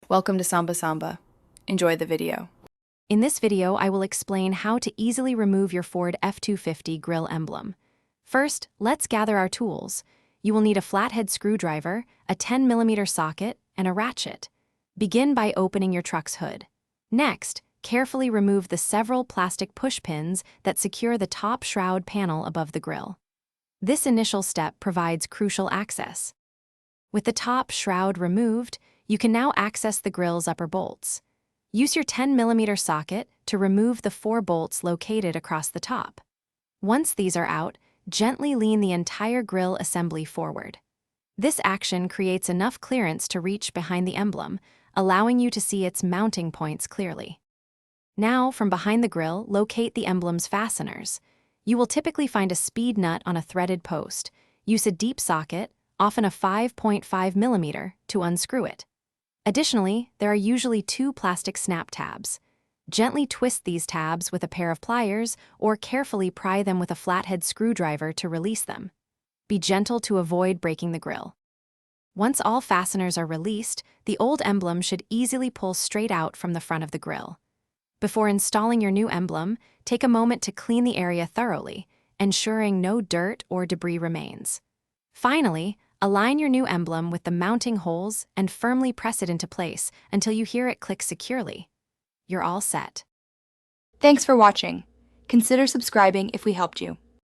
Welcome to Samba Samba. Enjoy the video. In this video, I will explain how to easily remove your Ford F250 grille emblem. First, let's gather our tools. You will need a flathead screwdriver, a 10mm socket, and a ratchet. Begin by opening your truck's hood. Next, carefully remove the several plastic push pins that secure the top shroud panel above the grille. This initial step provides crucial access. With the top shroud removed, you can now access the grille's upper bolts. Use your 10mm socket to remove the 4 bolts located across the top. Once these are out, gently lean the entire grille assembly forward. This action creates enough clearance to reach behind the emblem, allowing you to see its mounting points clearly. Now, from behind the grille, locate the emblem's fasteners. You will typically find a speed nut on a threaded post. Use a deep socket, often a 5.5mm, to unscrew it. Additionally, there are usually 2 plastic snap tabs. Gently twist these tabs with a pair of pliers or carefully pry them with a flathead screwdriver to release them. Be gentle to avoid breaking the grille. Once all fasteners are released, the old emblem should easily pull straight out from the front of the grille. Before installing your new emblem, take a moment to clean the area thoroughly, ensuring no dirt or debris remains. Finally, align your new emblem with the mounting holes and firmly press it into place until you hear it click securely. You're all set. Thanks for watching. Consider subscribing if we helped you.